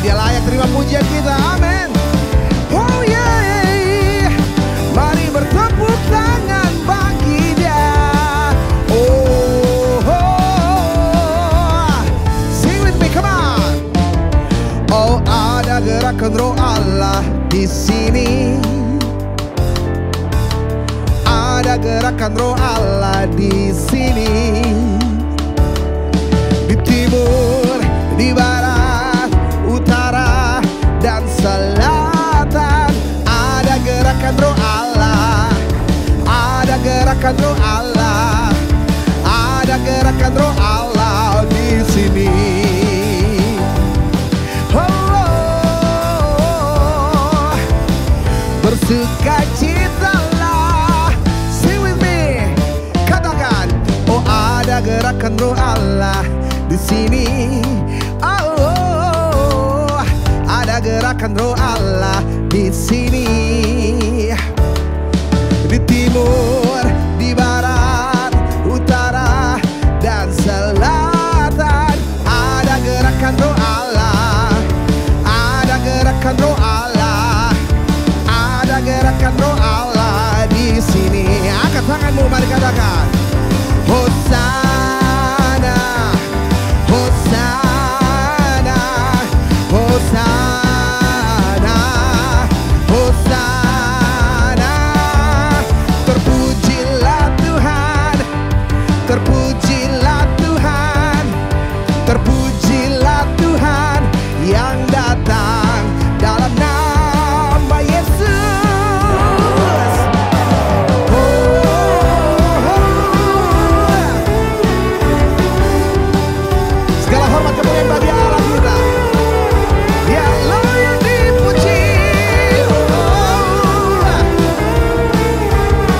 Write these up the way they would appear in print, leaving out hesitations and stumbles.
Dia layak terima pujian kita, amin. Oh yeah, mari bertepuk tangan bagi Dia. Oh, sing with me, come on. Oh, ada gerakan Roh Allah di sini. Ada gerakan Roh Allah di sini. Di timur, di barat, utara, dan selatan. Ada gerakan Roh Allah. Ada gerakan Roh Allah. Ada gerakan Roh Allah di sini. Oh, bersukacitalah. Sing with me. Katakan, oh ada gerakan Roh Allah di sini. Oh, ada gerakan Roh Allah di sini. Di timur, di barat, utara, dan selatan. Ada gerakan Roh Allah. Ada gerakan Roh Allah. Ada gerakan Roh Allah di sini. Angkat tanganmu, mari katakan, Hosana, Hosana, Hosana, Hosana. Terpujilah Tuhan, terpujilah Tuhan, terpujilah Tuhan yang datang dalam nama Yesus. Segala hormat kemuliaan bagi Allah kita. Dialah yang dipuji.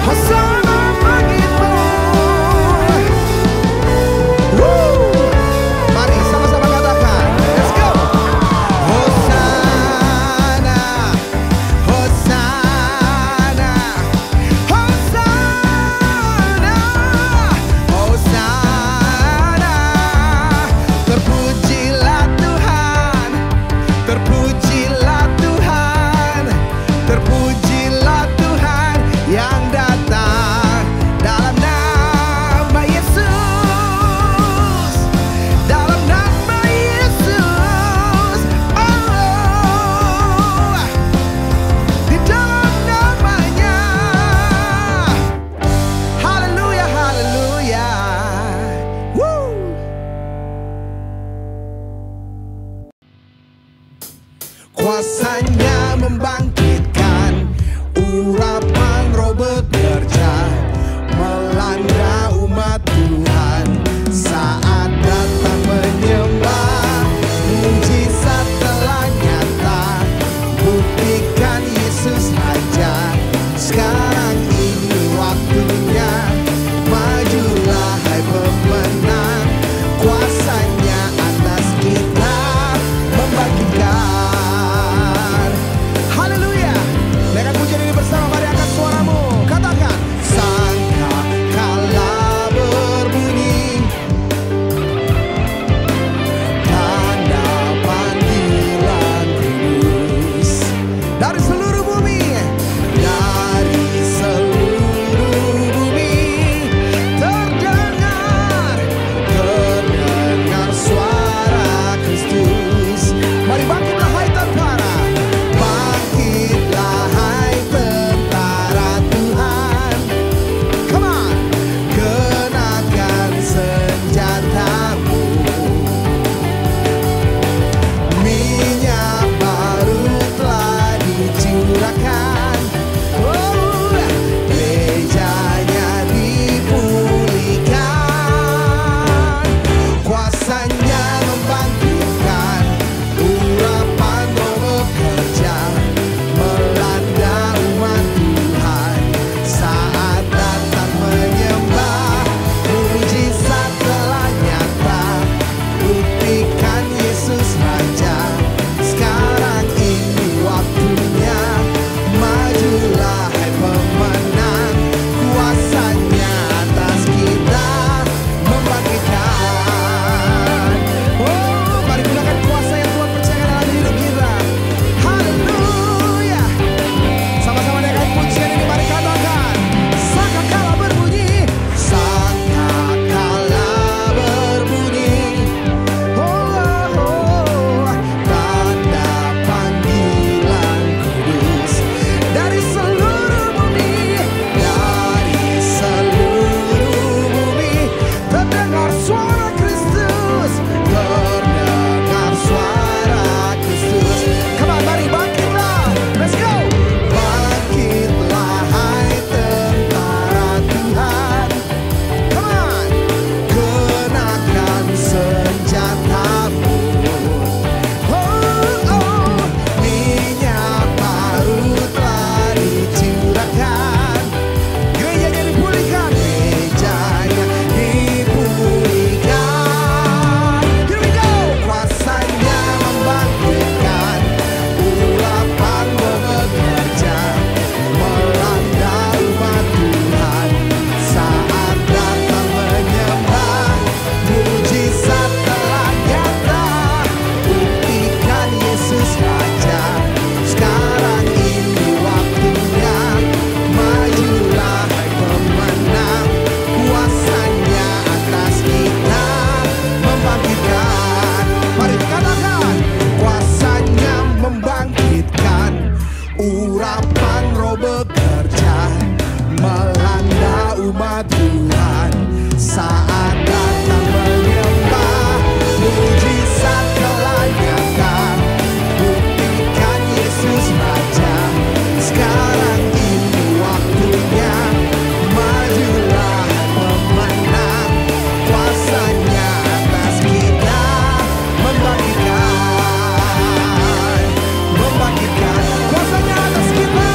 Hosana bagimu. Mari sama-sama katakan, let's go. Hosana, Hosana, Hosana, Hosana. Terpujilah Tuhan, terpujilah Tuhan, terpujilah Tuhan yang datang dalam nama Yesus, dalam nama Yesus. Oh, di dalam namanya. Haleluya, haleluya. Woo. Kuasanya membangkitkan, urapan Roh bekerja, melanda umat Tuhan saat datang menyembah. Mujizat telah nyata, buktikan Yesus hajar. Sekarang ini waktunya, majulah hai pemenang. Kuasanya atas kita membangkitkan. Haleluya. Naikkan pujian ini bersama, mari angkat suaramu. Katakan, sangka kalah saat datang menyembah, mujizat kau nyatakan, buktikan Yesus Raja. Sekarang ini waktunya, majulah pemenang, kuasanya atas kita, membangkitkan, kuasanya atas kita,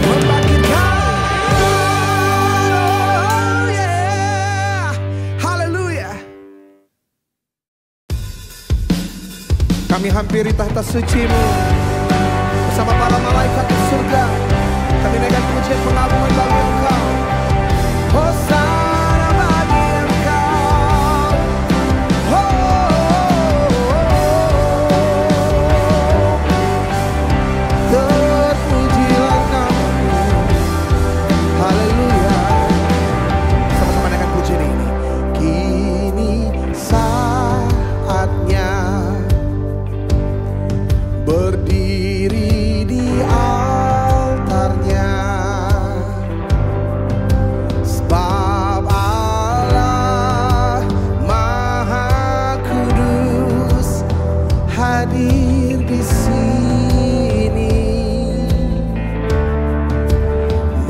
membangkitkan. Oh yeah, haleluya. Kami hampiri tahta suci-Mu bersama para malaikat di surga. Kami naikkan pujian pengagungan bagi Engkau. Hosana bagi Engkau. Terpujilah nama-Mu. Haleluya. Sama-sama naikkan pujian ini. Kini saatnya berdiri di altarnya, sebab Allah Maha Kudus hadir di sini.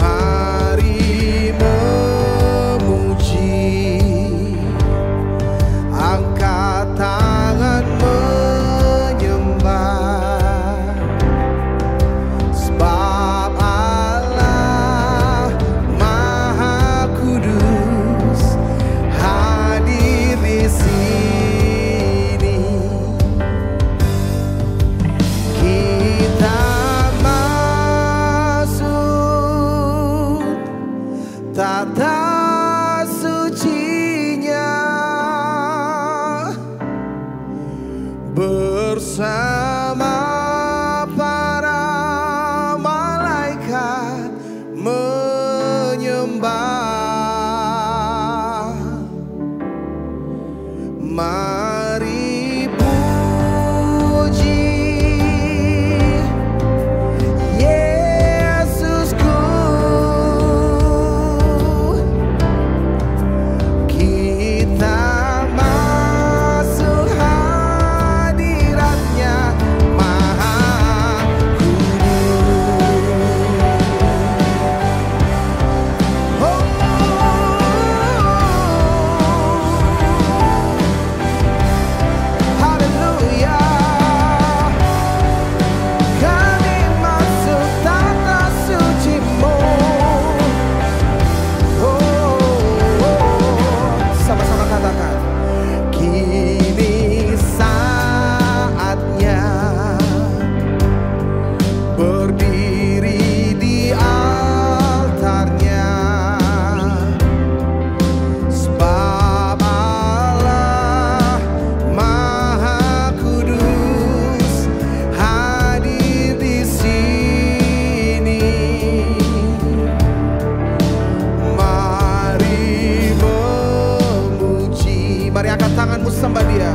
Mari memuji, angkat tangan menyembah, sebab Allah Maha Kudus hadir di sini. Kita masuk tata sucinya bersama para malaikat menyembah. Mari puji Yesusku, kita masuk hadiratnya Maha Kudus. Oh, haleluya. Kami masuk tata suci-Mu. Sama-sama katakan, kini saatnya berdiri di altarnya, sebab Allah Maha Kudus hadir di sini. Mari memuji, mari angkat tanganmu sembah Dia,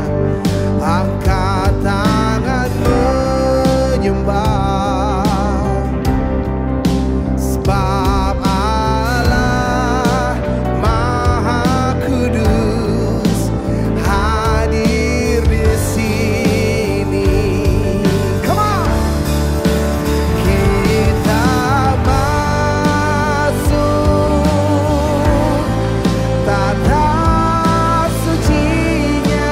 angkat tangan menyembah, sebab Allah Maha Kudus hadir di sini. Come on. Kita masuk tata sucinya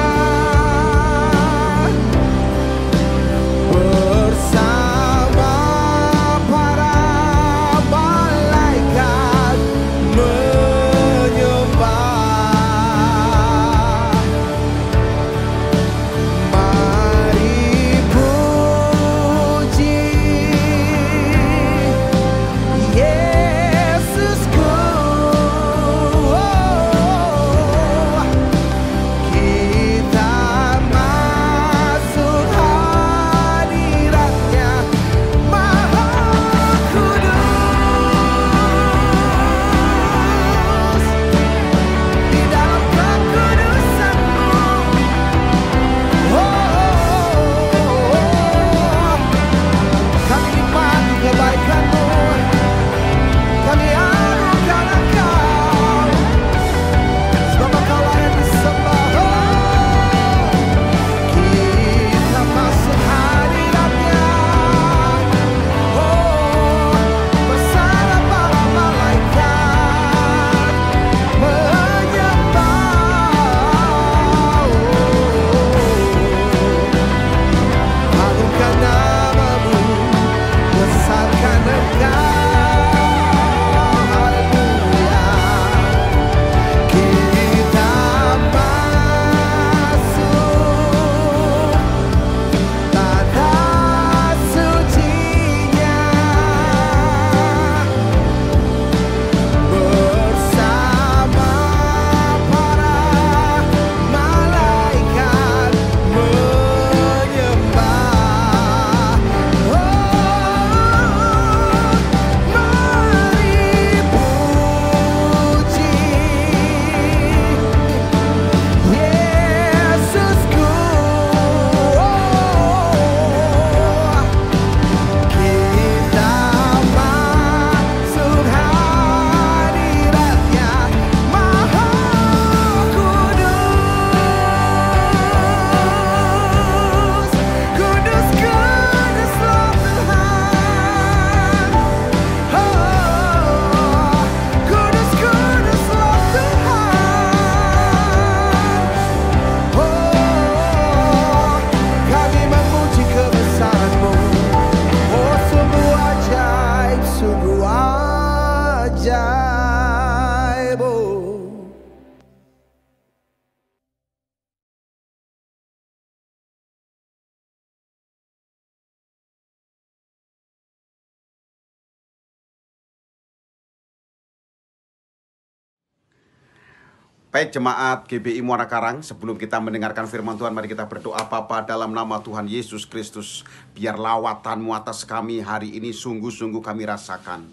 Baik jemaat GBI Muara Karang, sebelum kita mendengarkan firman Tuhan, mari kita berdoa. Bapa, dalam nama Tuhan Yesus Kristus, biar lawatan-Mu atas kami hari ini sungguh-sungguh kami rasakan.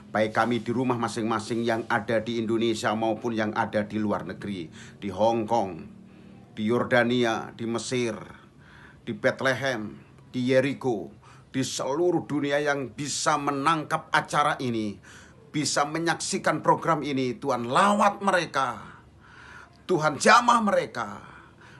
Baik kami di rumah masing-masing yang ada di Indonesia maupun yang ada di luar negeri, di Hong Kong, di Yordania, di Mesir, di Bethlehem, di Jericho, di seluruh dunia yang bisa menangkap acara ini, bisa menyaksikan program ini. Tuhan, lawat mereka, Tuhan jamah mereka,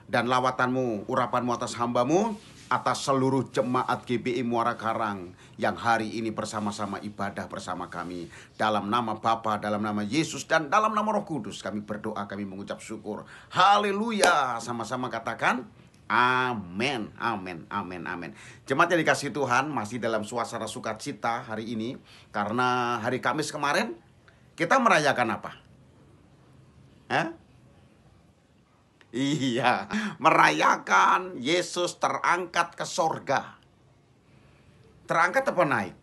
dan lawatan-Mu, urapan-Mu atas hamba-Mu, atas seluruh jemaat GBI Muara Karang yang hari ini bersama-sama ibadah bersama kami. Dalam nama Bapa, dalam nama Yesus, dan dalam nama Roh Kudus kami berdoa, kami mengucap syukur. Haleluya. Sama-sama katakan amin, amin, amin, amin. Jemaat yang dikasihi Tuhan, masih dalam suasana sukacita hari ini, karena hari Kamis kemarin kita merayakan apa? Iya, merayakan Yesus terangkat ke sorga. Terangkat apa naik?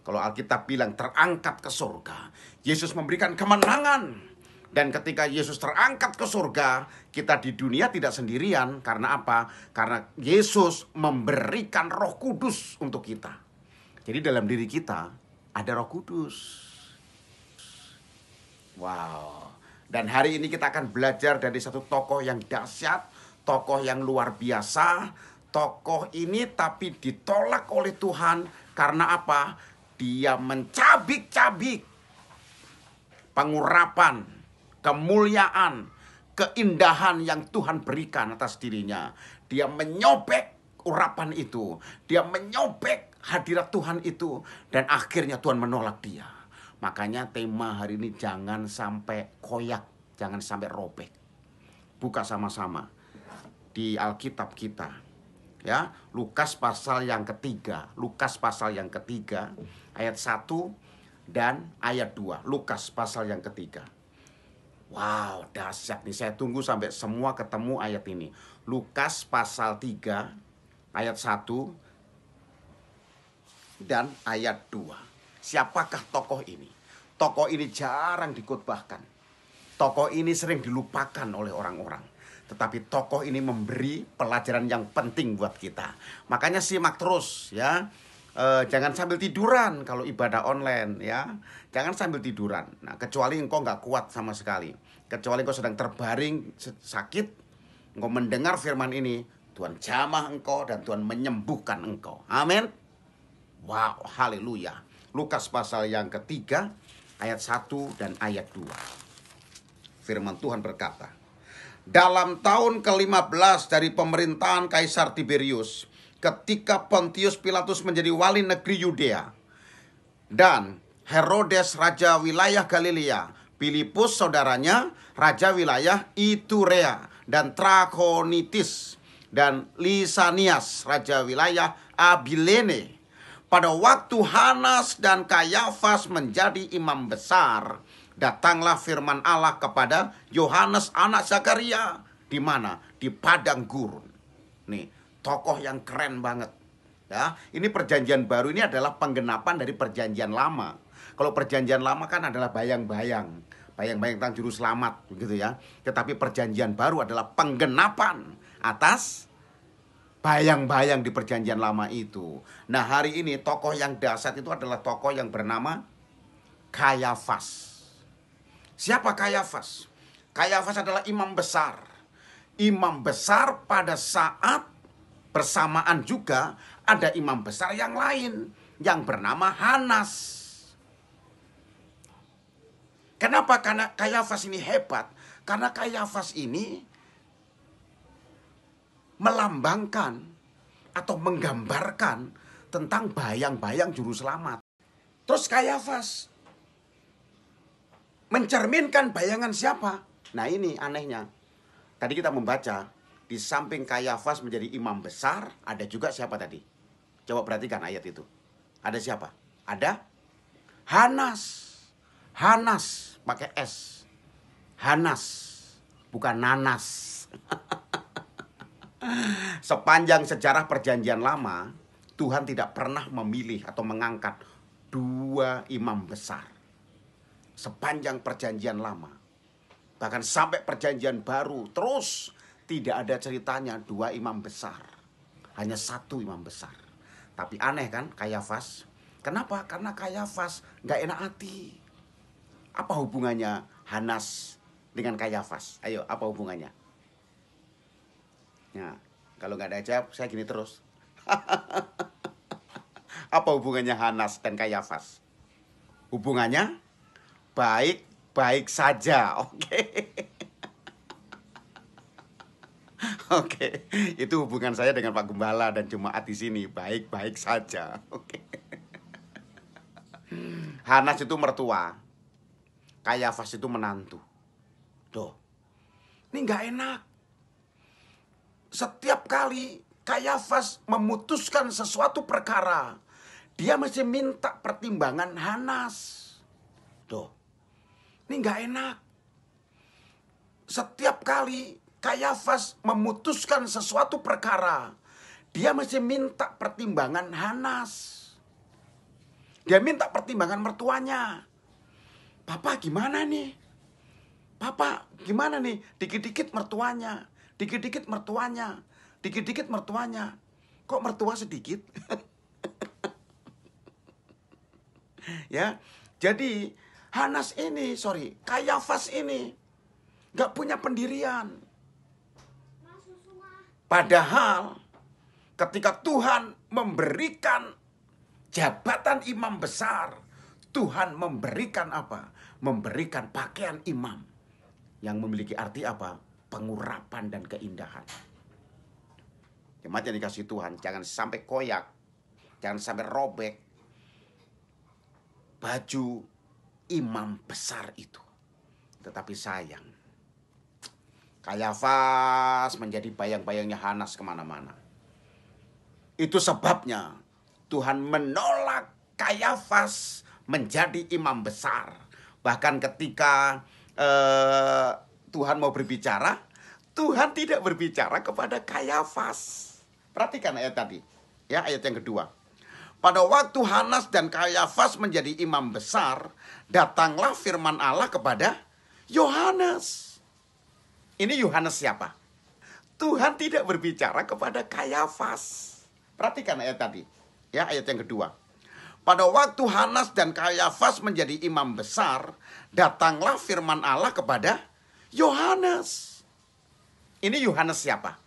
Kalau Alkitab bilang terangkat ke sorga, Yesus memberikan kemenangan. Dan ketika Yesus terangkat ke sorga, kita di dunia tidak sendirian. Karena apa? Karena Yesus memberikan Roh Kudus untuk kita. Jadi dalam diri kita ada Roh Kudus. Wow. Dan hari ini kita akan belajar dari satu tokoh yang dahsyat, tokoh yang luar biasa. Tokoh ini tapi ditolak oleh Tuhan karena apa? Dia mencabik-cabik pengurapan, kemuliaan, keindahan yang Tuhan berikan atas dirinya. Dia menyobek urapan itu, dia menyobek hadirat Tuhan itu, dan akhirnya Tuhan menolak dia. Makanya tema hari ini jangan sampai koyak, jangan sampai robek. Buka sama-sama di Alkitab kita, ya, Lukas pasal yang ketiga. Lukas pasal yang ketiga ayat 1 dan ayat 2. Lukas pasal yang ketiga. Wow, dahsyat nih. Saya tunggu sampai semua ketemu ayat ini. Lukas pasal 3 ayat 1 dan ayat 2. Siapakah tokoh ini? Tokoh ini jarang dikhotbahkan. Tokoh ini sering dilupakan oleh orang-orang. Tetapi tokoh ini memberi pelajaran yang penting buat kita. Makanya simak terus ya. Jangan sambil tiduran kalau ibadah online ya. Jangan sambil tiduran. Nah, kecuali engkau nggak kuat sama sekali. Kecuali engkau sedang terbaring sakit. Engkau mendengar firman ini, Tuhan jamah engkau dan Tuhan menyembuhkan engkau. Amin. Wow, haleluya. Lukas pasal yang ketiga ayat 1 dan ayat 2. Firman Tuhan berkata, dalam tahun ke-15 dari pemerintahan Kaisar Tiberius, ketika Pontius Pilatus menjadi wali negeri Yudea, dan Herodes raja wilayah Galilea, Filipus saudaranya raja wilayah Iturea dan Trakonitis, dan Lisanias raja wilayah Abilene. Pada waktu Hanas dan Kayafas menjadi imam besar, datanglah firman Allah kepada Yohanes anak Zakaria. Di mana? Di padang gurun. Nih, tokoh yang keren banget. Ya, ini perjanjian baru ini adalah penggenapan dari perjanjian lama. Kalau perjanjian lama kan adalah bayang-bayang tentang juru selamat, begitu ya. Tetapi perjanjian baru adalah penggenapan atas bayang-bayang di perjanjian lama itu. Nah, hari ini tokoh yang dahsyat itu adalah tokoh yang bernama Kayafas. Siapa Kayafas? Kayafas adalah imam besar. Imam besar pada saat bersamaan juga ada imam besar yang lain yang bernama Hanas. Kenapa? Karena Kayafas ini hebat. Karena Kayafas ini melambangkan atau menggambarkan tentang bayang-bayang juru selamat. Terus Kayafas mencerminkan bayangan siapa? Nah, ini anehnya. Tadi kita membaca, di samping Kayafas menjadi imam besar, ada juga siapa tadi? Coba perhatikan ayat itu. Ada siapa? Ada Hanas. Hanas pakai S. Hanas, bukan nanas. Sepanjang sejarah perjanjian lama, Tuhan tidak pernah memilih atau mengangkat dua imam besar. Sepanjang perjanjian lama. Bahkan sampai perjanjian baru terus tidak ada ceritanya 2 imam besar. Hanya 1 imam besar. Tapi aneh kan Kayafas? Kenapa? Karena Kayafas gak enak hati. Apa hubungannya Hanas dengan Kayafas? Ayo, apa hubungannya? Ya, kalau gak ada jawab, saya gini terus. Apa hubungannya Hanas dan Kayafas? Hubungannya baik-baik saja. Oke. Oke, itu hubungan saya dengan Pak Gembala dan jemaat di sini baik-baik saja. Oke. Hanas itu mertua, Kayafas itu menantu. Duh, ini nggak enak. Setiap kali Kayafas memutuskan sesuatu perkara, dia mesti minta pertimbangan Hanas. Duh, ini nggak enak. Setiap kali Kayafas memutuskan sesuatu perkara, dia mesti minta pertimbangan Hanas. Dia minta pertimbangan mertuanya. Papa gimana nih? Papa gimana nih? Dikit-dikit mertuanya. Dikit-dikit mertuanya. Dikit-dikit mertuanya. Kok mertua sedikit? Ya, jadi Kayafas ini gak punya pendirian. Padahal ketika Tuhan memberikan jabatan imam besar, Tuhan memberikan apa? Memberikan pakaian imam yang memiliki arti apa? Pengurapan dan keindahan. Jemaat yang dikasih Tuhan, jangan sampai koyak, jangan sampai robek baju imam besar itu. Tetapi sayang, Kayafas menjadi bayang-bayangnya Hanas kemana-mana. Itu sebabnya Tuhan menolak Kayafas menjadi imam besar. Bahkan ketika Tuhan mau berbicara, Tuhan tidak berbicara kepada Kayafas. Perhatikan ayat tadi, ya, ayat yang kedua. Pada waktu Hanas dan Kayafas menjadi imam besar, datanglah firman Allah kepada Yohanes. Ini Yohanes siapa? Tuhan tidak berbicara kepada Kayafas. Perhatikan ayat tadi, ya, ayat yang kedua. Pada waktu Hanas dan Kayafas menjadi imam besar, datanglah firman Allah kepada Yohanes. Ini Yohanes siapa?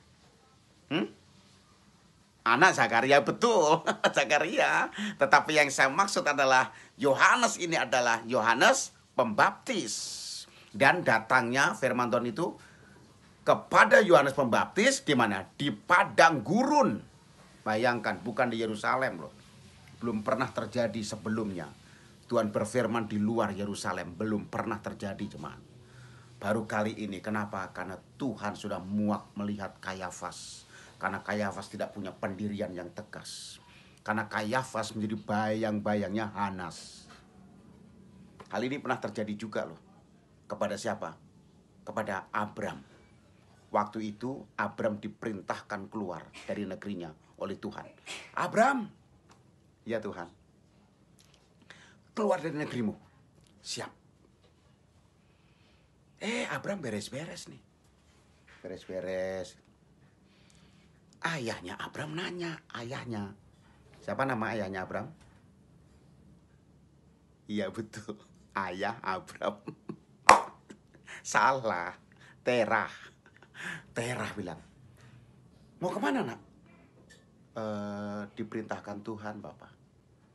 Anak Zakaria, betul. Zakaria. Tetapi yang saya maksud adalah Yohanes ini adalah Yohanes Pembaptis. Dan datangnya firman Tuhan itu kepada Yohanes Pembaptis di mana? Di padang gurun. Bayangkan, bukan di Yerusalem loh. Belum pernah terjadi sebelumnya. Tuhan berfirman di luar Yerusalem. Belum pernah terjadi, jemaat. Baru kali ini. Kenapa? Karena Tuhan sudah muak melihat Kayafas. Karena Kayafas tidak punya pendirian yang tegas. Karena Kayafas menjadi bayang-bayangnya Hanas. Hal ini pernah terjadi juga loh. Kepada siapa? Kepada Abram. Waktu itu Abram diperintahkan keluar dari negerinya oleh Tuhan. Abram, ya Tuhan, keluar dari negerimu. Siap. Abram beres-beres nih. Beres-beres. Ayahnya Abram nanya, ayahnya. Siapa nama ayahnya Abram? Iya betul, ayah Abram. Salah, Terah. Terah bilang, mau kemana nak? Diperintahkan Tuhan Bapak.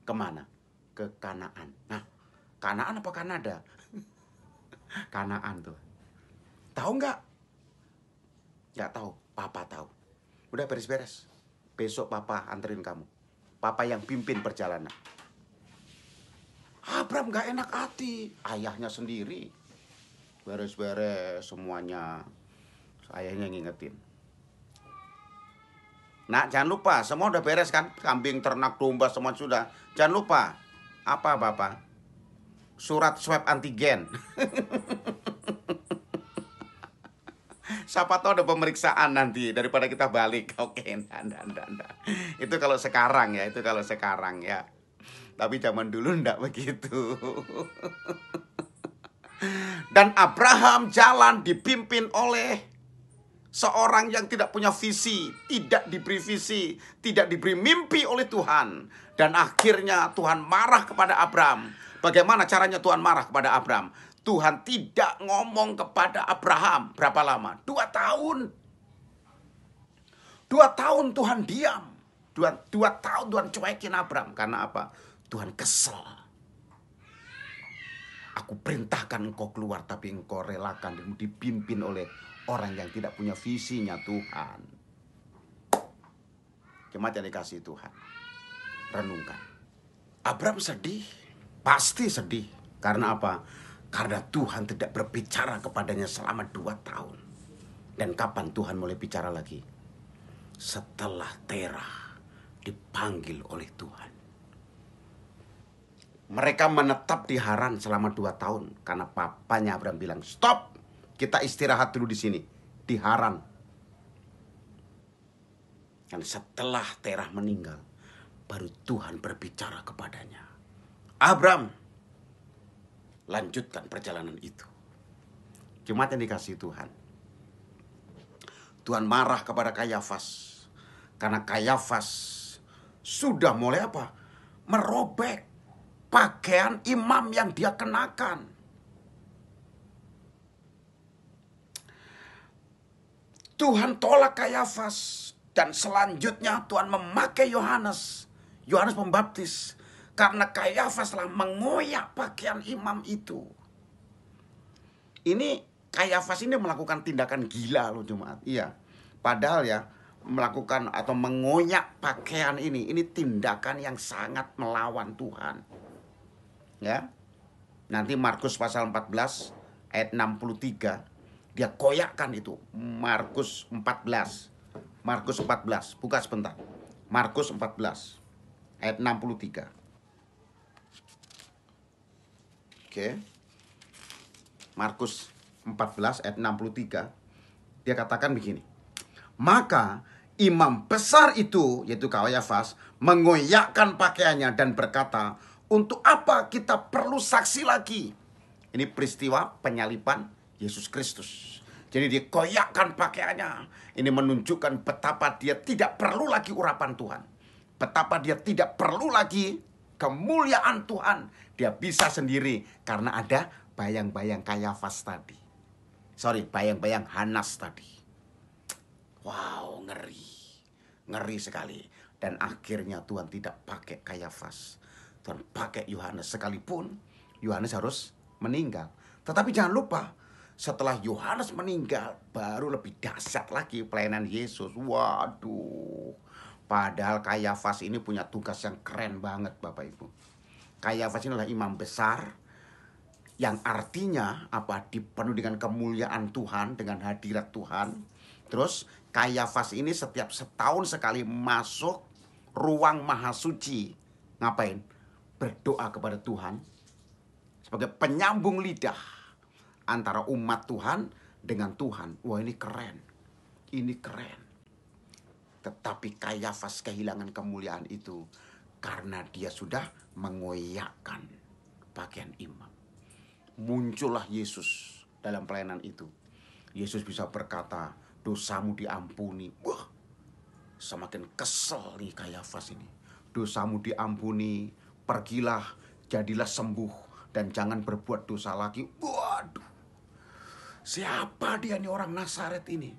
Kemana? Ke Kanaan. Nah, Kanaan apa Kanada? Kanaan tuh. Tahu nggak? Nggak tahu. Papa tahu. Udah beres-beres. Besok Papa anterin kamu. Papa yang pimpin perjalanan. Abram nggak enak hati. Ayahnya sendiri. Beres-beres semuanya. Ayahnya ngingetin. Nah, jangan lupa, semua udah beres kan? Kambing, ternak, domba, semua sudah. Jangan lupa. Apa Bapak? Surat swab antigen. Siapa tahu ada pemeriksaan nanti daripada kita balik. Oke, enggak. Itu kalau sekarang ya, Tapi zaman dulu enggak begitu. Dan Abraham jalan dipimpin oleh seorang yang tidak punya visi, tidak diberi visi, tidak diberi mimpi oleh Tuhan. Dan akhirnya Tuhan marah kepada Abraham. Bagaimana caranya Tuhan marah kepada Abraham? Tuhan tidak ngomong kepada Abraham. Berapa lama? 2 tahun. 2 tahun Tuhan diam. 2 tahun Tuhan cuekin Abraham. Karena apa? Tuhan kesel. Aku perintahkan engkau keluar, tapi engkau relakan dan dipimpin oleh orang yang tidak punya visinya Tuhan. Jemaat yang dikasihi Tuhan, renungkan. Abraham sedih, pasti sedih. Karena apa? Karena Tuhan tidak berbicara kepadanya selama 2 tahun. Dan kapan Tuhan mulai bicara lagi? Setelah Terah dipanggil oleh Tuhan. Mereka menetap di Haran selama 2 tahun. Karena papanya Abraham bilang, stop, kita istirahat dulu di sini, di Haran. Dan setelah Terah meninggal, baru Tuhan berbicara kepadanya. Abraham, lanjutkan perjalanan itu. Jemaat yang dikasihi Tuhan. Tuhan marah kepada Kayafas. Karena Kayafas sudah mulai apa? Merobek pakaian imam yang dia kenakan. Tuhan tolak Kayafas. Dan selanjutnya Tuhan memakai Yohanes Pembaptis. Karena Kayafas telah mengoyak pakaian imam itu. Ini Kayafas ini melakukan tindakan gila loh jemaat. Iya. Padahal ya, melakukan atau mengoyak pakaian ini tindakan yang sangat melawan Tuhan. Ya. Nanti Markus pasal 14 ayat 63 dia koyakkan itu. Markus 14. Buka sebentar. Markus 14 ayat 63. Oke. Markus 14 ayat 63. Dia katakan begini. Maka imam besar itu, yaitu Kayafas, mengoyakkan pakaiannya dan berkata, untuk apa kita perlu saksi lagi? Ini peristiwa penyaliban Yesus Kristus. Jadi dia koyakkan pakaiannya. Ini menunjukkan betapa dia tidak perlu lagi urapan Tuhan. Betapa dia tidak perlu lagi kemuliaan Tuhan. Dia bisa sendiri karena ada bayang-bayang Kayafas tadi. Bayang-bayang Hanas tadi. Wow, ngeri. Ngeri sekali. Dan akhirnya Tuhan tidak pakai Kayafas. Tuhan pakai Yohanes, sekalipun Yohanes harus meninggal. Tetapi jangan lupa, setelah Yohanes meninggal, baru lebih dahsyat lagi pelayanan Yesus. Waduh. Padahal Kayafas ini punya tugas yang keren banget Bapak Ibu. Kayafas ini adalah imam besar, yang artinya apa? Dipenuhi dengan kemuliaan Tuhan, dengan hadirat Tuhan. Terus Kayafas ini setiap setahun sekali masuk ruang maha suci. Ngapain? Berdoa kepada Tuhan sebagai penyambung lidah antara umat Tuhan dengan Tuhan. Wah, ini keren. Ini keren. Tetapi Kayafas kehilangan kemuliaan itu karena dia sudah mengoyakkan pakaian imam. Muncullah Yesus dalam pelayanan itu. Yesus bisa berkata, dosamu diampuni. Wah, semakin kesel nih Kayafas ini. Dosamu diampuni, pergilah, jadilah sembuh, dan jangan berbuat dosa lagi. Waduh, siapa dia nih orang Nazaret ini?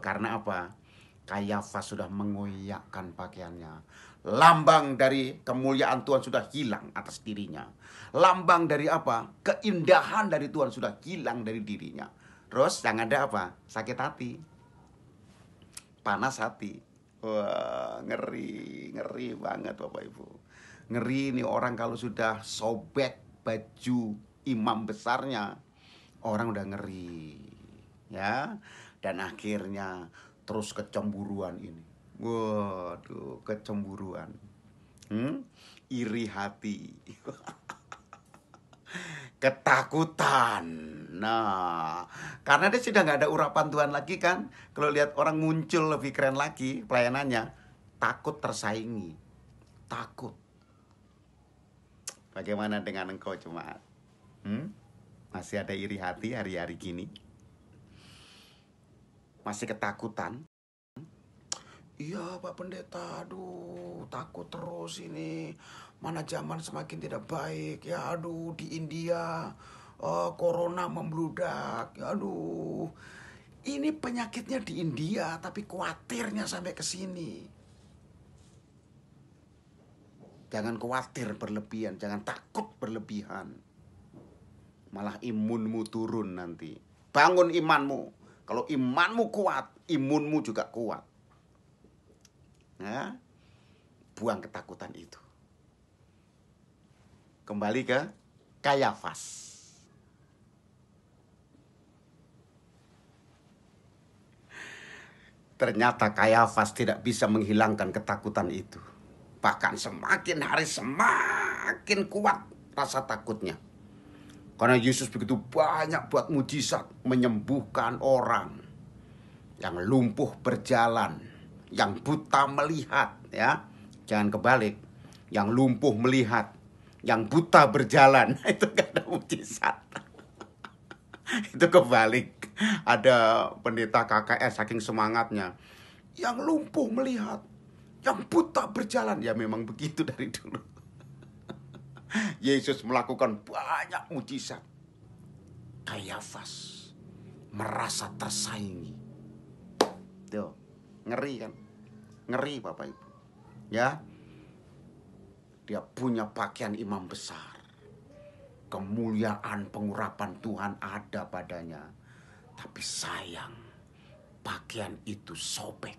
Karena apa? Kayafas sudah mengoyakkan pakaiannya. Lambang dari kemuliaan Tuhan sudah hilang atas dirinya. Lambang dari apa? Keindahan dari Tuhan sudah hilang dari dirinya. Terus yang ada apa? Sakit hati. Panas hati. Wah, ngeri banget Bapak Ibu. Ngeri nih orang kalau sudah sobek baju imam besarnya. Orang udah ngeri. Ya. Dan akhirnya terus kecemburuan ini. Waduh, kecemburuan. Iri hati. Ketakutan. Nah, karena dia sudah gak ada urapan Tuhan lagi kan. Kalau lihat orang muncul lebih keren lagi pelayanannya, takut tersaingi. Takut. Bagaimana dengan engkau jemaat? Masih ada iri hati hari-hari gini? Masih ketakutan? Iya Pak Pendeta, aduh takut terus ini. Mana zaman semakin tidak baik. Ya aduh di India corona membludak. Ya, aduh ini penyakitnya di India tapi khawatirnya sampai ke sini. Jangan khawatir berlebihan, jangan takut berlebihan. Malah imunmu turun nanti. Bangun imanmu. Kalau imanmu kuat, imunmu juga kuat. Nah, buang ketakutan itu. Kembali ke Kayafas. Ternyata Kayafas tidak bisa menghilangkan ketakutan itu. Bahkan semakin hari semakin kuat rasa takutnya. Karena Yesus begitu banyak buat mujizat, menyembuhkan orang, yang lumpuh berjalan, yang buta melihat, ya. Jangan kebalik. Yang lumpuh melihat, yang buta berjalan. Itu gak ada mujizat. Itu kebalik. Ada pendeta KKS saking semangatnya. Yang lumpuh melihat, yang buta berjalan. Ya memang begitu dari dulu. Yesus melakukan banyak mujizat. Kayafas merasa tersaingi. Tuh, ngeri kan? Ngeri Bapak Ibu. Ya. Dia punya pakaian imam besar. Kemuliaan pengurapan Tuhan ada padanya. Tapi sayang, pakaian itu sobek.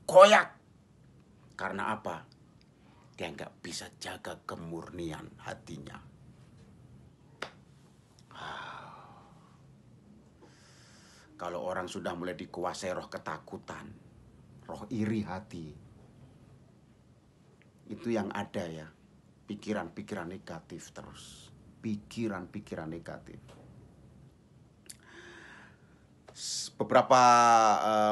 Koyak. Karena apa? Dia nggak bisa jaga kemurnian hatinya. Kalau orang sudah mulai dikuasai roh ketakutan, roh iri hati, itu yang ada ya, pikiran-pikiran negatif terus. Pikiran-pikiran negatif. Beberapa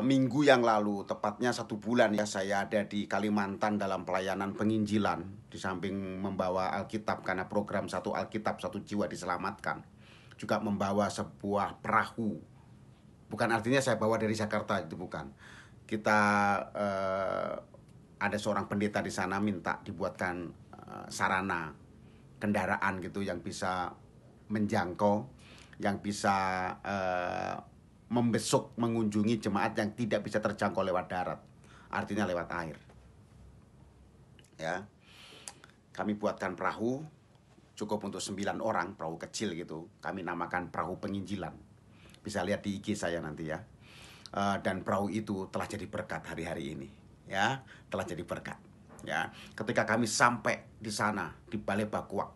minggu yang lalu, tepatnya 1 bulan ya, saya ada di Kalimantan dalam pelayanan penginjilan. Di samping membawa Alkitab, karena program 1 Alkitab 1 jiwa diselamatkan, juga membawa sebuah perahu. Bukan artinya saya bawa dari Jakarta, itu bukan. Kita ada seorang pendeta di sana minta dibuatkan sarana kendaraan gitu yang bisa menjangkau, yang bisa membesuk mengunjungi jemaat yang tidak bisa terjangkau lewat darat, artinya lewat air. Ya, kami buatkan perahu cukup untuk 9 orang, perahu kecil gitu. Kami namakan perahu penginjilan. Bisa lihat di IG saya nanti ya. Dan perahu itu telah jadi berkat hari-hari ini. Ya, telah jadi berkat. Ya, ketika kami sampai di sana di Balai Bakuak,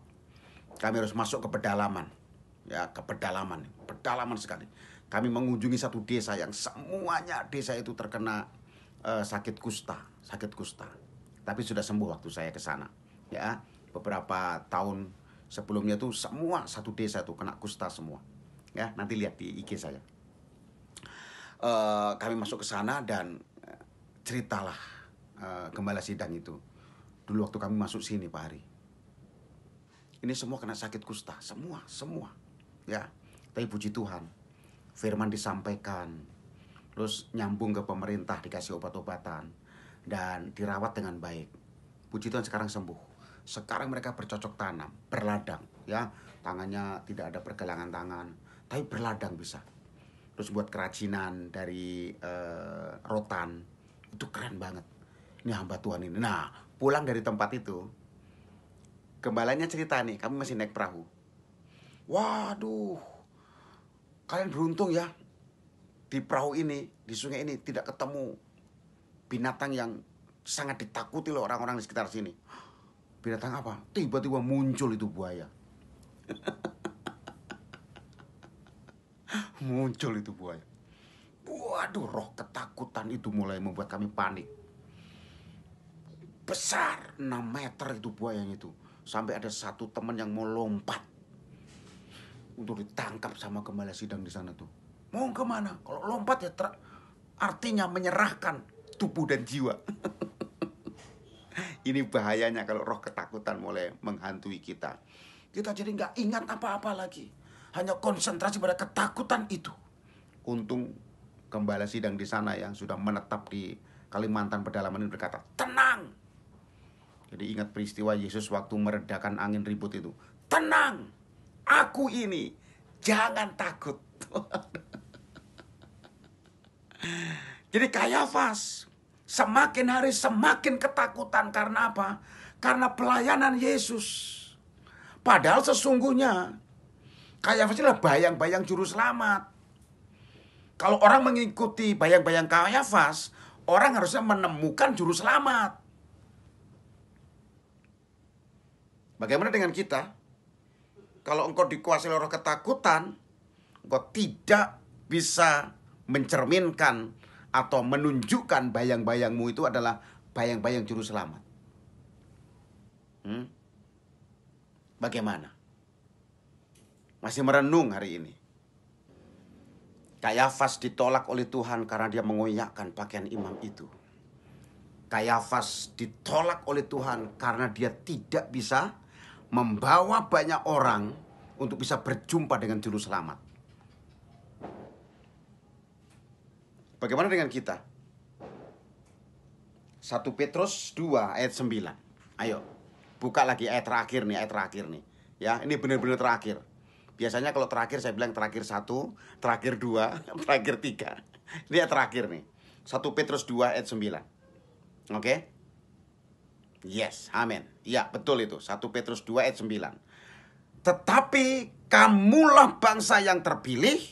kami harus masuk ke pedalaman. Ya, ke pedalaman sekali. Kami mengunjungi satu desa yang semuanya desa itu terkena sakit kusta. Tapi sudah sembuh waktu saya ke sana. Ya, beberapa tahun sebelumnya tuh semua satu desa itu kena kusta semua. Ya, nanti lihat di IG saya. Kami masuk ke sana dan ceritalah gembala sidang itu. Dulu waktu kami masuk sini Pak Hari, ini semua kena sakit kusta, semua. Ya, tapi puji Tuhan, firman disampaikan, terus nyambung ke pemerintah, dikasih obat-obatan, dan dirawat dengan baik. Puji Tuhan sekarang sembuh. Sekarang mereka bercocok tanam, berladang, ya, tangannya tidak ada pergelangan tangan, tapi berladang bisa. Terus buat kerajinan dari rotan, itu keren banget. Ini hamba Tuhan ini. Nah, pulang dari tempat itu, gembalanya cerita nih, kami masih naik perahu. Waduh, kalian beruntung ya, di perahu ini, di sungai ini tidak ketemu binatang yang sangat ditakuti oleh orang-orang di sekitar sini. Binatang apa? Tiba-tiba muncul itu buaya. Muncul itu buaya. Waduh, roh ketakutan itu mulai membuat kami panik. Besar, 6 meter itu buayanya itu. Sampai ada satu teman yang mau lompat untuk ditangkap sama gembala sidang di sana tuh. Mau kemana? Kalau lompat ya artinya menyerahkan tubuh dan jiwa. Ini bahayanya kalau roh ketakutan mulai menghantui kita. Kita jadi nggak ingat apa-apa lagi. hanya konsentrasi pada ketakutan itu. Untung gembala sidang di sana yang sudah menetap di Kalimantan pedalaman ini berkata, tenang. Jadi ingat peristiwa Yesus waktu meredakan angin ribut itu. Tenang, aku ini, jangan takut. Jadi Kayafas semakin hari semakin ketakutan. Karena apa? Karena pelayanan Yesus. Padahal sesungguhnya Kayafas adalah bayang-bayang juru selamat. Kalau orang mengikuti bayang-bayang Kayafas, orang harusnya menemukan juru selamat. Bagaimana dengan kita? Kalau engkau dikuasai oleh ketakutan, engkau tidak bisa mencerminkan atau menunjukkan bayang-bayangmu itu adalah bayang-bayang juru selamat. Bagaimana? Masih merenung hari ini. Kayafas ditolak oleh Tuhan karena dia mengoyakkan pakaian imam itu. Kayafas ditolak oleh Tuhan karena dia tidak bisa membawa banyak orang untuk bisa berjumpa dengan juru selamat. Bagaimana dengan kita? 1 Petrus 2 ayat 9. Ayo, buka lagi ayat terakhir nih. Ya, ini benar-benar terakhir. Biasanya kalau terakhir saya bilang terakhir 1, terakhir 2, terakhir 3. Ini ayat terakhir nih. 1 Petrus 2 ayat 9. Oke? Yes, amin. Ya, betul itu. 1 Petrus 2 ayat 9. Tetapi kamulah bangsa yang terpilih,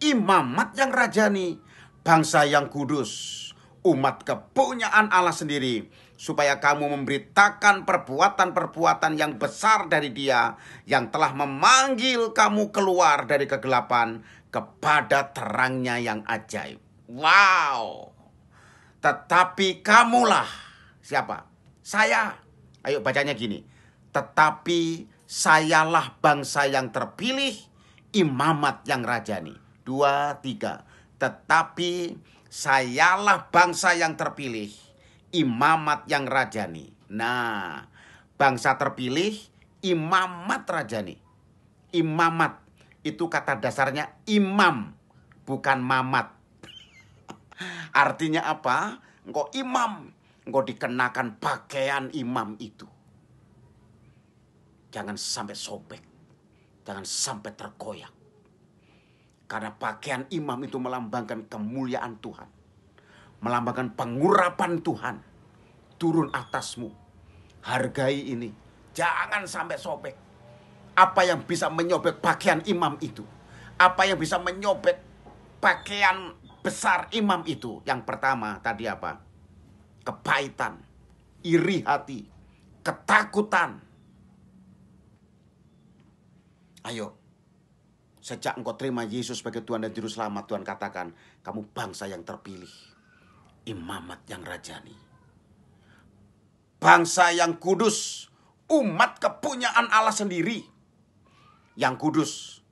imamat yang rajani, bangsa yang kudus, umat kepunyaan Allah sendiri, supaya kamu memberitakan perbuatan-perbuatan yang besar dari Dia yang telah memanggil kamu keluar dari kegelapan kepada terangnya yang ajaib. Wow. Tetapi kamulah, siapa? Saya. Ayo bacanya gini. Tetapi sayalah bangsa yang terpilih, imamat yang rajani. 2, 3. Tetapi sayalah bangsa yang terpilih, imamat yang rajani. Nah, bangsa terpilih, imamat rajani. Imamat itu kata dasarnya imam, bukan mamat. Artinya apa? Engkau imam, engkau dikenakan pakaian imam itu. Jangan sampai sobek, jangan sampai terkoyak. Karena pakaian imam itu melambangkan kemuliaan Tuhan, melambangkan pengurapan Tuhan turun atasmu. Hargai ini, jangan sampai sobek. Apa yang bisa menyobek pakaian imam itu? Apa yang bisa menyobek pakaian besar imam itu? Yang pertama tadi apa? Kepahitan, iri hati, ketakutan. Ayo, sejak engkau terima Yesus sebagai Tuhan dan Juru Selamat, Tuhan katakan, kamu bangsa yang terpilih, imamat yang rajani, bangsa yang kudus, umat kepunyaan Allah sendiri yang kudus,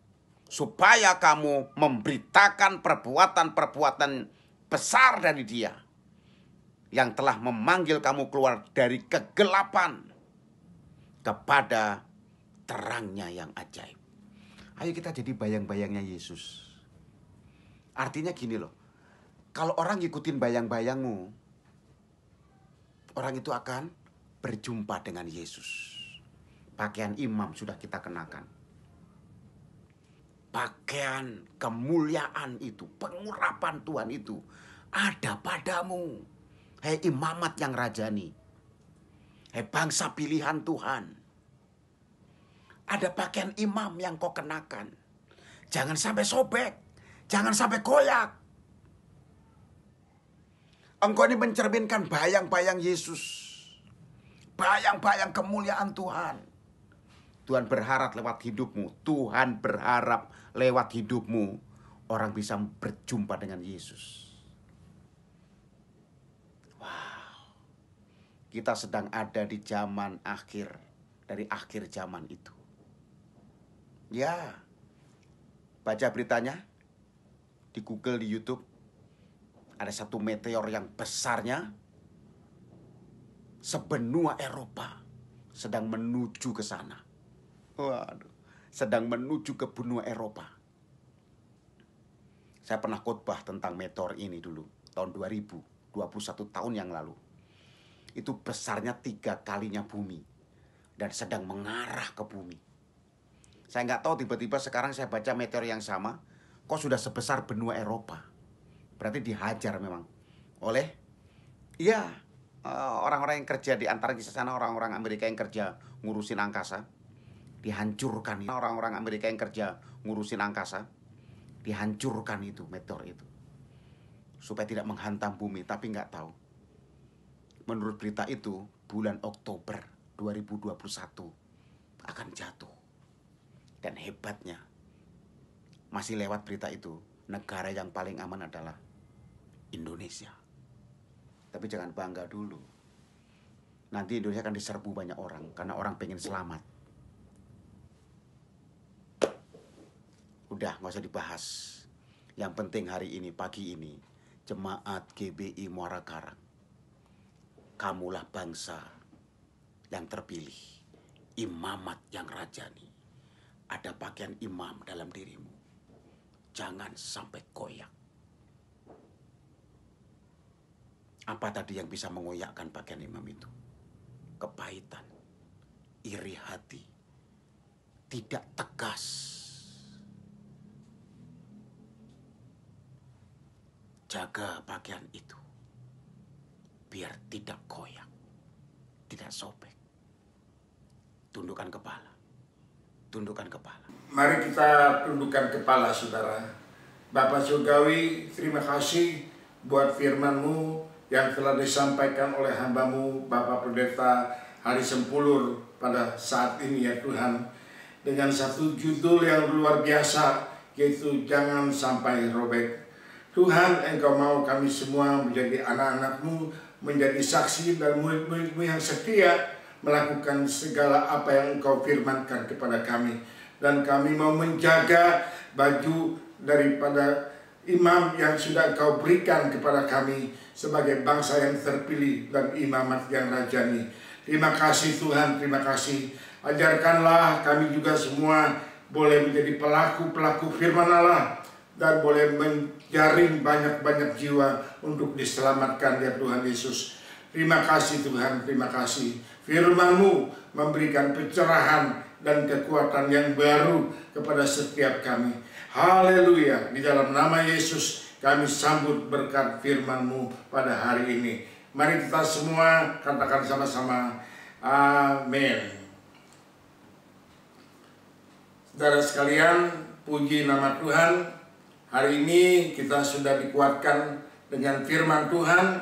supaya kamu memberitakan perbuatan-perbuatan besar dari Dia yang telah memanggil kamu keluar dari kegelapan kepada terangnya yang ajaib. Ayo kita jadi bayang-bayangnya Yesus. Artinya gini loh, kalau orang ngikutin bayang-bayangmu, orang itu akan berjumpa dengan Yesus. Pakaian imam sudah kita kenakan. Pakaian kemuliaan itu, pengurapan Tuhan itu ada padamu. Hei imamat yang rajani, hei bangsa pilihan Tuhan. Ada pakaian imam yang kau kenakan. Jangan sampai sobek, jangan sampai koyak. Engkau ini mencerminkan bayang-bayang Yesus, bayang-bayang kemuliaan Tuhan. Tuhan berharap lewat hidupmu, Tuhan berharap lewat hidupmu orang bisa berjumpa dengan Yesus. Wow, kita sedang ada di zaman akhir, dari akhir zaman itu. Ya, baca beritanya di Google, di YouTube. Ada satu meteor yang besarnya sebenua Eropa sedang menuju ke sana. Waduh, sedang menuju ke benua Eropa. Saya pernah khotbah tentang meteor ini dulu, tahun 2000, 21 tahun yang lalu. Itu besarnya 3 kalinya bumi dan sedang mengarah ke bumi. Saya nggak tahu, tiba-tiba sekarang saya baca meteor yang sama, kok sudah sebesar benua Eropa. Berarti dihajar memang oleh, orang-orang yang kerja di antara di sana, orang-orang Amerika yang kerja ngurusin angkasa, dihancurkan. Orang-orang Amerika yang kerja ngurusin angkasa, dihancurkan itu meteor itu, supaya tidak menghantam bumi. Tapi nggak tahu, menurut berita itu bulan Oktober 2021 akan jatuh. Dan hebatnya, masih lewat berita itu, negara yang paling aman adalah Indonesia. Tapi jangan bangga dulu. Nanti Indonesia akan diserbu banyak orang, karena orang pengen selamat. Udah, nggak usah dibahas. Yang penting hari ini, pagi ini, Jemaat GBI Muara Karang, kamulah bangsa yang terpilih, imamat yang rajani. Ada pakaian imam dalam dirimu. Jangan sampai koyak. Apa tadi yang bisa mengoyakkan pakaian imam itu? Kepahitan, iri hati, tidak tegas. Jaga pakaian itu biar tidak koyak, tidak sobek. Tundukkan kepala, tundukkan kepala. Mari kita tundukkan kepala, saudara. Bapak Surgawi, terima kasih buat firman-Mu yang telah disampaikan oleh hamba-Mu, Bapak Pendeta Hari Sempulur pada saat ini, ya Tuhan. Dengan satu judul yang luar biasa, yaitu jangan sampai robek. Tuhan, Engkau mau kami semua menjadi anak-anak-Mu, menjadi saksi dan murid-murid-Mu yang setia, melakukan segala apa yang Engkau firmankan kepada kami. Dan kami mau menjaga baju daripada imam yang sudah Engkau berikan kepada kami sebagai bangsa yang terpilih dan imamat yang rajani. Terima kasih Tuhan, terima kasih. Ajarkanlah kami juga semua boleh menjadi pelaku-pelaku firman Allah dan boleh menjaring banyak-banyak jiwa untuk diselamatkan, ya Tuhan Yesus. Terima kasih Tuhan, terima kasih. Firman-Mu memberikan pencerahan dan kekuatan yang baru kepada setiap kami. Haleluya. Di dalam nama Yesus kami sambut berkat firman-Mu pada hari ini. Mari kita semua katakan sama-sama, amin. Saudara sekalian, puji nama Tuhan. Hari ini kita sudah dikuatkan dengan firman Tuhan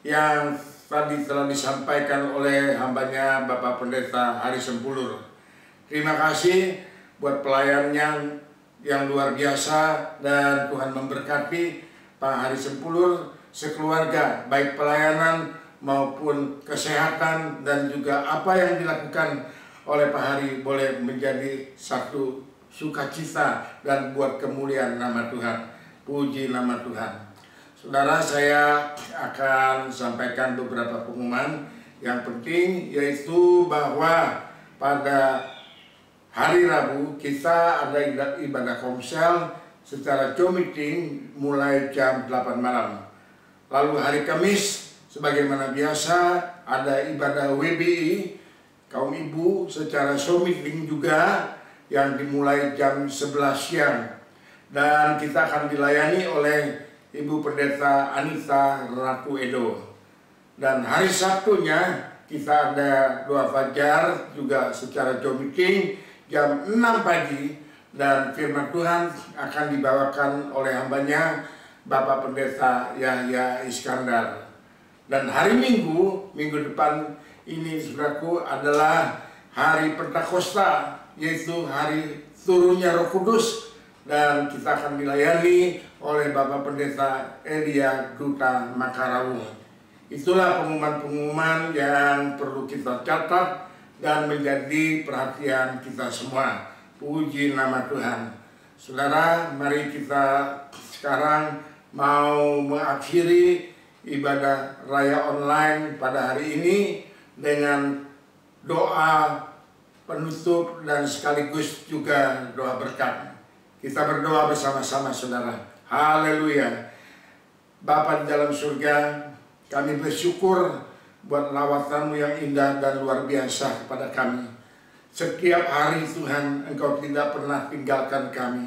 yang tadi telah disampaikan oleh hambanya Bapak Pendeta Hari Sempulur. Terima kasih buat pelayannya yang luar biasa, dan Tuhan memberkati Pak Hari Sempulur sekeluarga, baik pelayanan maupun kesehatan, dan juga apa yang dilakukan oleh Pak Hari boleh menjadi satu sukacita dan buat kemuliaan nama Tuhan. Puji nama Tuhan. Saudara, saya akan sampaikan beberapa pengumuman yang penting, yaitu bahwa pada hari Rabu kita ada ibadah komsel secara Zoom meeting mulai jam 8 malam. Lalu hari Kamis sebagaimana biasa ada ibadah WBI kaum ibu secara Zoom meeting juga yang dimulai jam 11 siang. Dan kita akan dilayani oleh Ibu Pendeta Anita Ratu Edo. Dan hari Sabtunya kita ada doa fajar juga secara Zoom meeting jam 6 pagi, dan firman Tuhan akan dibawakan oleh hambanya Bapak Pendeta Yahya Iskandar. Dan hari Minggu depan ini, saudaraku, adalah hari Pentakosta, yaitu hari turunnya Roh Kudus, dan kita akan dilayani oleh Bapak Pendeta Elia Duta Makarawung. Itulah pengumuman-pengumuman yang perlu kita catat dan menjadi perhatian kita semua. Puji nama Tuhan. Saudara, mari kita sekarang mau mengakhiri ibadah raya online pada hari ini dengan doa penutup dan sekaligus juga doa berkat. Kita berdoa bersama-sama saudara. Haleluya. Bapa di dalam surga, kami bersyukur buat lawatan-Mu yang indah dan luar biasa kepada kami. Setiap hari Tuhan, Engkau tidak pernah tinggalkan kami.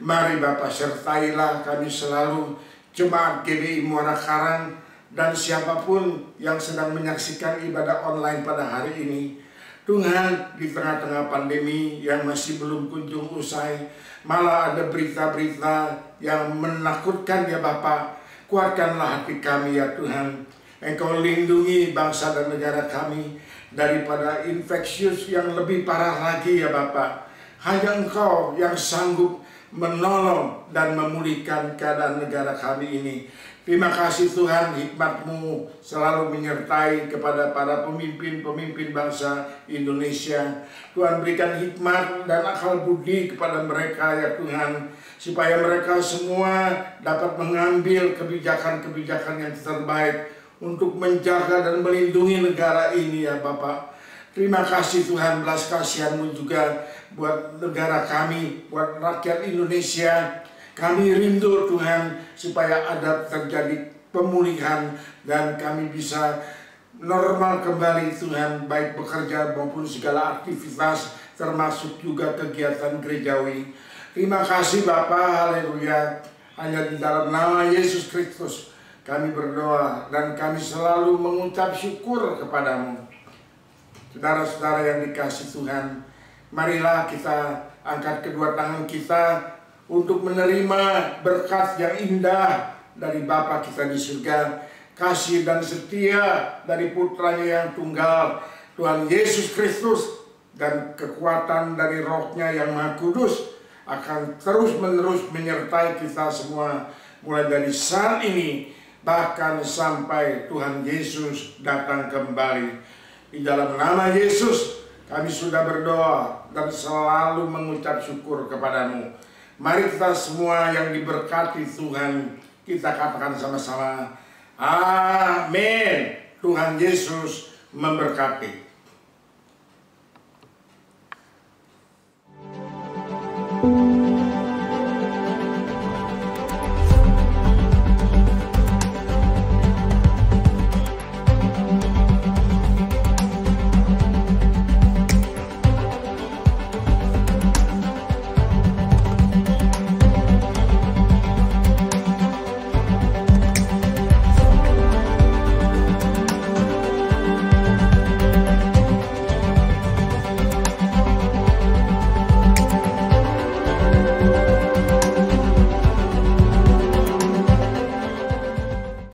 Mari Bapa, sertailah kami selalu, jemaat GBI Muara Karang, dan siapapun yang sedang menyaksikan ibadah online pada hari ini. Tuhan, di tengah-tengah pandemi yang masih belum kunjung usai, malah ada berita-berita yang menakutkan ya Bapa. Kuatkanlah hati kami ya Tuhan. Engkau lindungi bangsa dan negara kami daripada infeksius yang lebih parah lagi ya Bapa. Hanya Engkau yang sanggup menolong dan memulihkan keadaan negara kami ini. Terima kasih Tuhan, hikmat-Mu selalu menyertai kepada para pemimpin-pemimpin bangsa Indonesia. Tuhan berikan hikmat dan akal budi kepada mereka ya Tuhan, supaya mereka semua dapat mengambil kebijakan-kebijakan yang terbaik untuk menjaga dan melindungi negara ini ya Bapak. Terima kasih Tuhan, belas kasihan-Mu juga buat negara kami, buat rakyat Indonesia. Kami rindu Tuhan supaya ada terjadi pemulihan dan kami bisa normal kembali Tuhan, baik bekerja maupun segala aktivitas termasuk juga kegiatan gerejawi. Terima kasih Bapa, haleluya. Hanya di dalam nama Yesus Kristus kami berdoa dan kami selalu mengucap syukur kepadamu. Saudara-saudara yang dikasihi Tuhan, marilah kita angkat kedua tangan kita untuk menerima berkat yang indah dari Bapa kita di surga, kasih dan setia dari putranya yang tunggal, Tuhan Yesus Kristus, dan kekuatan dari Roh-Nya yang Maha Kudus akan terus-menerus menyertai kita semua, mulai dari saat ini bahkan sampai Tuhan Yesus datang kembali. Di dalam nama Yesus kami sudah berdoa dan selalu mengucap syukur kepadamu. Mari kita semua yang diberkati Tuhan, kita katakan sama-sama, amin. Tuhan Yesus memberkati.